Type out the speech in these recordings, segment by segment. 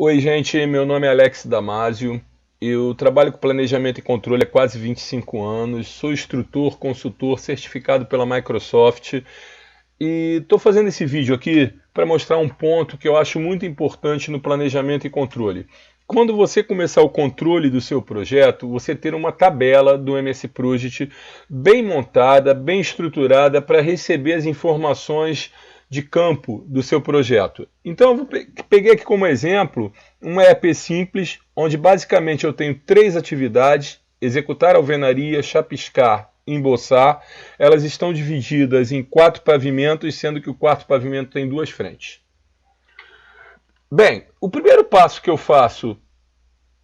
Oi, gente, meu nome é Alex Damasio, eu trabalho com planejamento e controle há quase 25 anos, sou instrutor, consultor certificado pela Microsoft e estou fazendo esse vídeo aqui para mostrar um ponto que eu acho muito importante no planejamento e controle. Quando você começar o controle do seu projeto, você ter uma tabela do MS Project bem montada, bem estruturada para receber as informações de campo do seu projeto. Então eu peguei aqui como exemplo uma EP simples, onde basicamente eu tenho 3 atividades: executar alvenaria, chapiscar, emboçar. Elas estão divididas em 4 pavimentos, sendo que o 4º pavimento tem 2 frentes. Bem, o primeiro passo que eu faço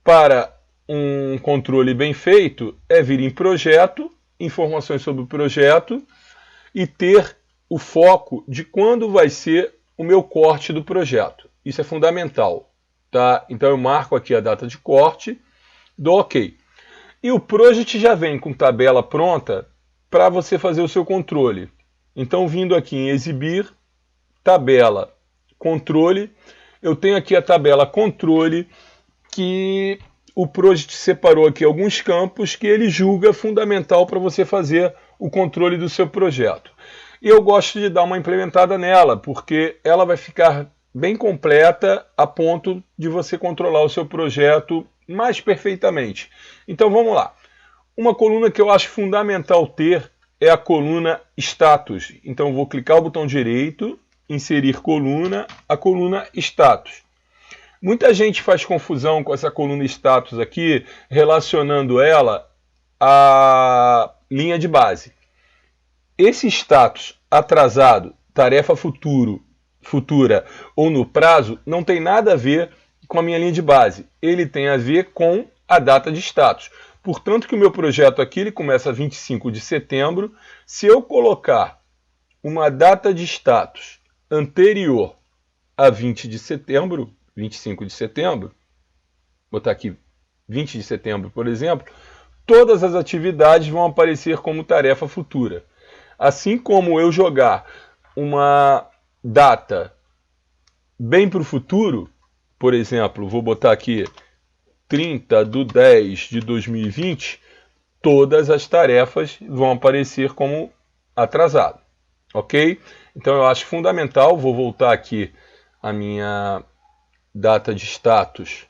para um controle bem feito é vir em projeto, informações sobre o projeto e ter o foco de quando vai ser o meu corte do projeto. Isso é fundamental, tá? Então eu marco aqui a data de corte, dou OK. E o project já vem com tabela pronta para você fazer o seu controle. Então, vindo aqui em exibir, tabela, controle, eu tenho aqui a tabela controle que o project separou aqui alguns campos que ele julga fundamental para você fazer o controle do seu projeto. E eu gosto de dar uma implementada nela, porque ela vai ficar bem completa a ponto de você controlar o seu projeto mais perfeitamente. Então vamos lá. Uma coluna que eu acho fundamental ter é a coluna status. Então eu vou clicar o botão direito, inserir coluna, a coluna status. Muita gente faz confusão com essa coluna status aqui, relacionando ela à linha de base. Esse status atrasado, tarefa futura ou no prazo não tem nada a ver com a minha linha de base. Ele tem a ver com a data de status. Portanto, que o meu projeto aqui ele começa 25 de setembro. Se eu colocar uma data de status anterior a 20 de setembro, 25 de setembro, vou botar aqui 20 de setembro, por exemplo, todas as atividades vão aparecer como tarefa futura. Assim como eu jogar uma data bem para o futuro, por exemplo, vou botar aqui 30/10/2020, todas as tarefas vão aparecer como atrasado, ok? Então eu acho fundamental, vou voltar aqui a minha data de status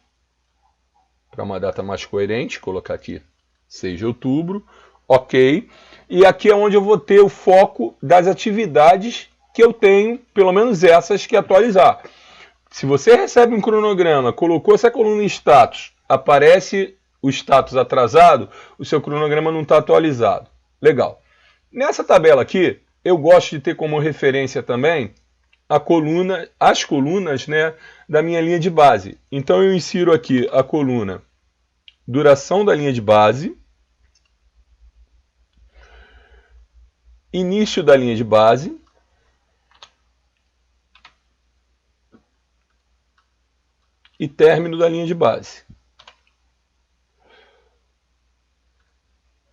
para uma data mais coerente, colocar aqui 6 de outubro, ok? E aqui é onde eu vou ter o foco das atividades que eu tenho, pelo menos essas, que atualizar. Se você recebe um cronograma, colocou essa coluna em status, aparece o status atrasado, o seu cronograma não está atualizado. Legal. Nessa tabela aqui, eu gosto de ter como referência também as colunas, né, da minha linha de base. Então eu insiro aqui a coluna duração da linha de base, início da linha de base, e término da linha de base.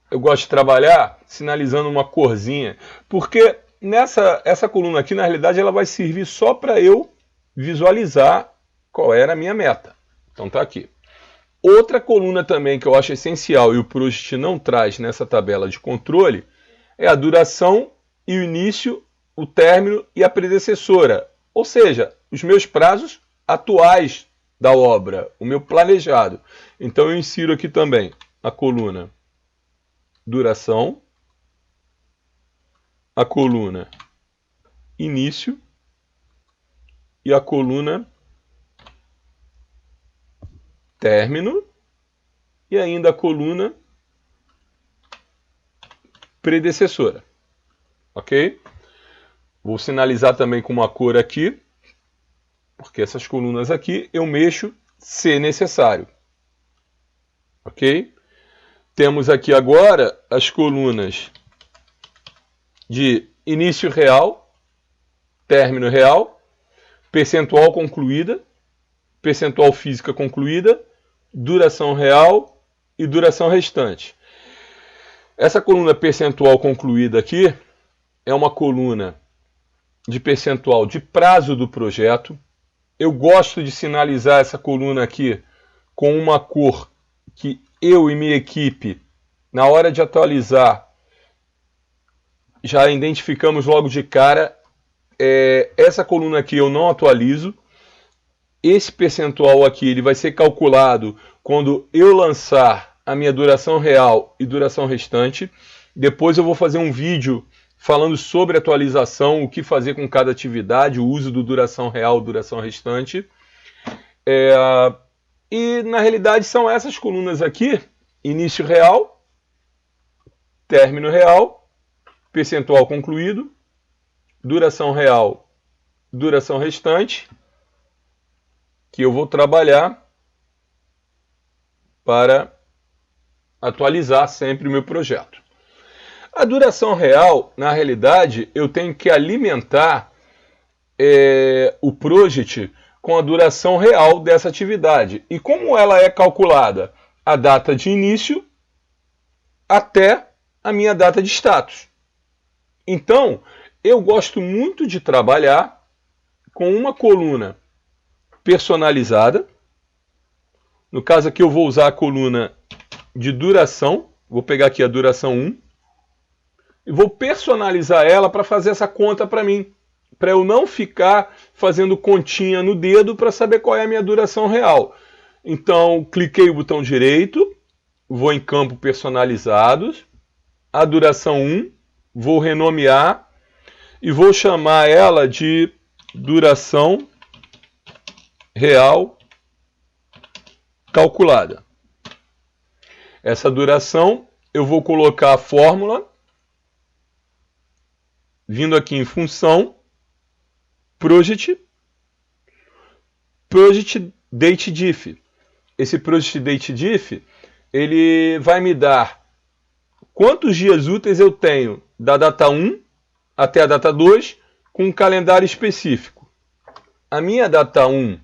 Eu gosto de trabalhar sinalizando uma corzinha, porque essa coluna aqui, na realidade, ela vai servir só para eu visualizar qual era a minha meta. Então tá aqui. Outra coluna também que eu acho essencial e o Project não traz nessa tabela de controle é a duração e o início, o término e a predecessora. Ou seja, os meus prazos atuais da obra, o meu planejado. Então eu insiro aqui também a coluna duração, a coluna início e a coluna término e ainda a coluna predecessora. Ok? Vou sinalizar também com uma cor aqui, porque essas colunas aqui eu mexo se necessário. Ok? Temos aqui agora as colunas de início real, término real, percentual concluída, percentual física concluída, duração real e duração restante. Essa coluna percentual concluída aqui é uma coluna de percentual de prazo do projeto. eu gosto de sinalizar essa coluna aqui com uma cor que eu e minha equipe, na hora de atualizar, já identificamos logo de cara. Essa coluna aqui eu não atualizo. Esse percentual aqui ele vai ser calculado quando eu lançar a minha duração real e duração restante. Depois eu vou fazer um vídeo falando sobre atualização, o que fazer com cada atividade, o uso do duração real, duração restante. E na realidade são essas colunas aqui: início real, término real, percentual concluído, duração real, duração restante, que eu vou trabalhar para atualizar sempre o meu projeto. A duração real, na realidade, eu tenho que alimentar o project com a duração real dessa atividade. E como ela é calculada a data de início até a minha data de status. Então, eu gosto muito de trabalhar com uma coluna personalizada. No caso aqui eu vou usar a coluna de duração. Vou pegar aqui a duração 1. E vou personalizar ela para fazer essa conta para mim. Para eu não ficar fazendo continha no dedo para saber qual é a minha duração real. Então, cliquei o botão direito. Vou em campo personalizados. A duração 1. Vou renomear. E vou chamar ela de duração real calculada. Essa duração eu vou colocar a fórmula, vindo aqui em função, project date diff. Esse project date diff, ele vai me dar quantos dias úteis eu tenho da data 1 até a data 2 com um calendário específico. A minha data 1,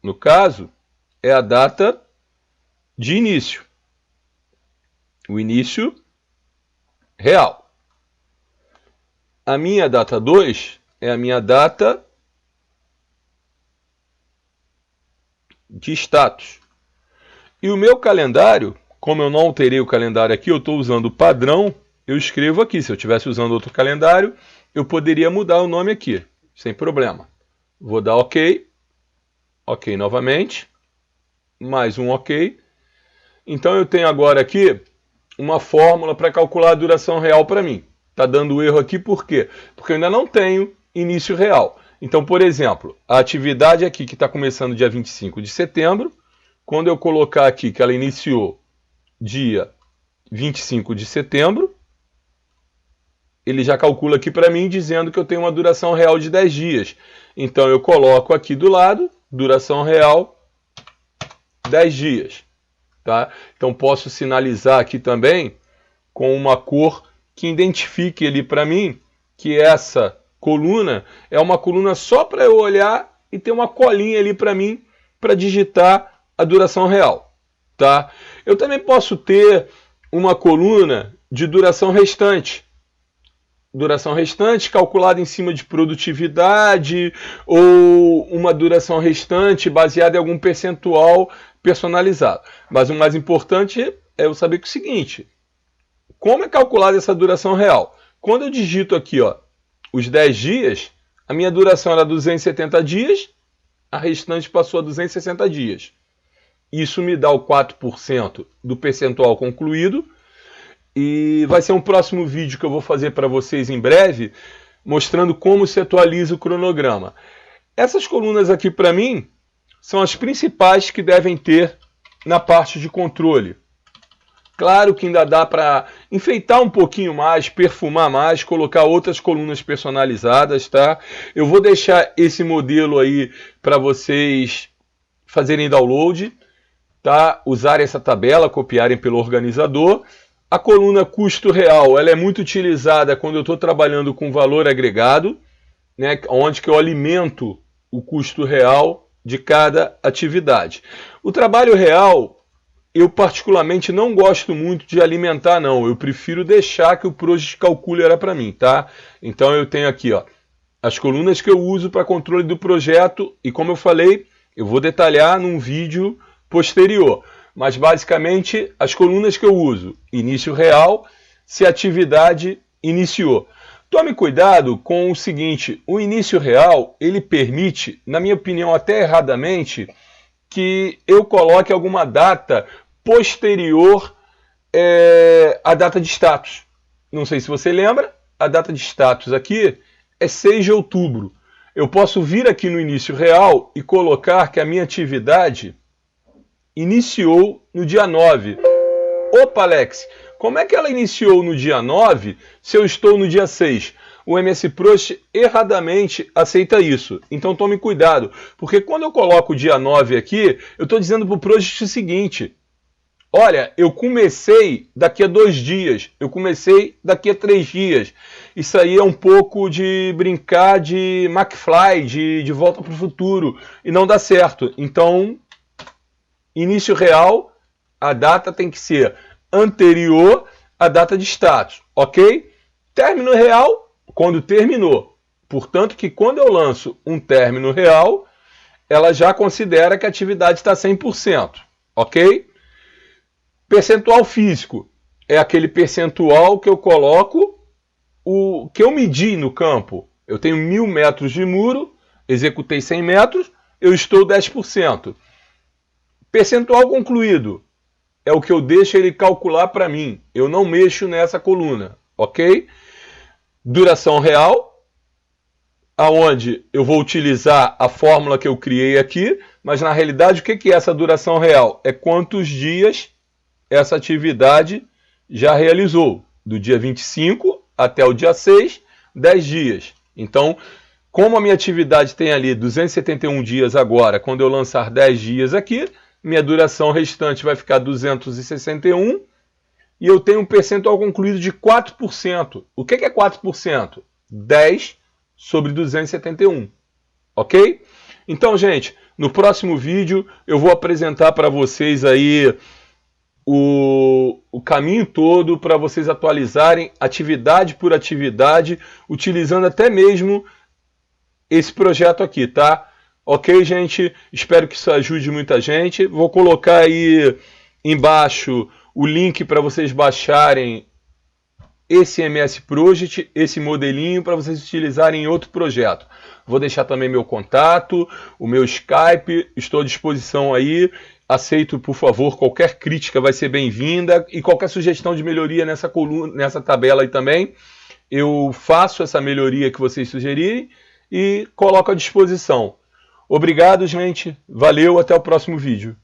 no caso, é a data de início. O início real. A minha data 2 é a minha data de status. E o meu calendário, como eu não alterei o calendário aqui, eu estou usando o padrão, eu escrevo aqui. Se eu estivesse usando outro calendário, eu poderia mudar o nome aqui, sem problema. Vou dar OK. OK novamente. Mais um OK. Então eu tenho agora aqui uma fórmula para calcular a duração real para mim. Está dando erro aqui por quê? Porque eu ainda não tenho início real. Então, por exemplo, a atividade aqui que está começando dia 25 de setembro, quando eu colocar aqui que ela iniciou dia 25 de setembro, ele já calcula aqui para mim dizendo que eu tenho uma duração real de 10 dias. Então eu coloco aqui do lado, duração real 10 dias. Tá? Então posso sinalizar aqui também com uma cor que identifique ali para mim que essa coluna é uma coluna só para eu olhar e ter uma colinha ali para mim para digitar a duração real. Tá? Eu também posso ter uma coluna de duração restante. Duração restante calculada em cima de produtividade ou uma duração restante baseada em algum percentual personalizado. Mas o mais importante é eu saber que é o seguinte: como é calculada essa duração real? Quando eu digito aqui, ó, os 10 dias, a minha duração era 270 dias, a restante passou a 260 dias. Isso me dá o 4% do percentual concluído. E vai ser um próximo vídeo que eu vou fazer para vocês em breve, mostrando como se atualiza o cronograma. Essas colunas aqui para mim são as principais que devem ter na parte de controle. Claro que ainda dá para enfeitar um pouquinho mais, perfumar mais, colocar outras colunas personalizadas, tá? Eu vou deixar esse modelo aí para vocês fazerem download, tá? Usarem essa tabela, copiarem pelo organizador. A coluna custo real, ela é muito utilizada quando eu estou trabalhando com valor agregado, né, onde que eu alimento o custo real de cada atividade. O trabalho real, eu particularmente não gosto muito de alimentar, não. Eu prefiro deixar que o project calcule para mim, tá? Então eu tenho aqui, ó, as colunas que eu uso para controle do projeto e, como eu falei, eu vou detalhar num vídeo posterior. Mas basicamente as colunas que eu uso: início real, se a atividade iniciou. Tome cuidado com o seguinte: o início real, ele permite, na minha opinião até erradamente, que eu coloque alguma data posterior à data de status. Não sei se você lembra, a data de status aqui é 6 de outubro. Eu posso vir aqui no início real e colocar que a minha atividade iniciou no dia 9. Opa, Alex, como é que ela iniciou no dia 9 se eu estou no dia 6? O MS Project erradamente aceita isso. Então tome cuidado, porque quando eu coloco o dia 9 aqui, eu estou dizendo para o Project o seguinte: olha, eu comecei daqui a 2 dias, eu comecei daqui a 3 dias. Isso aí é um pouco de brincar de McFly, de Volta para o Futuro, e não dá certo. Então, início real, a data tem que ser anterior à data de status, ok? Término real, quando terminou. Portanto, que quando eu lanço um término real, ela já considera que a atividade está 100%, ok? Percentual físico é aquele percentual que eu coloco, o que eu medi no campo. Eu tenho 1000 metros de muro, executei 100 metros, eu estou 10%. Percentual concluído é o que eu deixo ele calcular para mim. Eu não mexo nessa coluna, ok? Duração real, aonde eu vou utilizar a fórmula que eu criei aqui, mas na realidade o que é essa duração real? É quantos dias essa atividade já realizou. Do dia 25 até o dia 6, 10 dias. Então, como a minha atividade tem ali 271 dias agora, quando eu lançar 10 dias aqui, minha duração restante vai ficar 261 e eu tenho um percentual concluído de 4%. O que é 4%? 10 sobre 271. Ok? Então, gente, no próximo vídeo eu vou apresentar para vocês aí o caminho todo para vocês atualizarem atividade por atividade, utilizando até mesmo esse projeto aqui, tá? Ok, gente? Espero que isso ajude muita gente. Vou colocar aí embaixo o link para vocês baixarem esse MS Project, esse modelinho, para vocês utilizarem em outro projeto. Vou deixar também meu contato, o meu Skype, estou à disposição aí. Aceito, por favor, qualquer crítica vai ser bem-vinda e qualquer sugestão de melhoria nessa coluna, nessa tabela aí também. Eu faço essa melhoria que vocês sugerirem e coloco à disposição. Obrigado, gente. Valeu, até o próximo vídeo.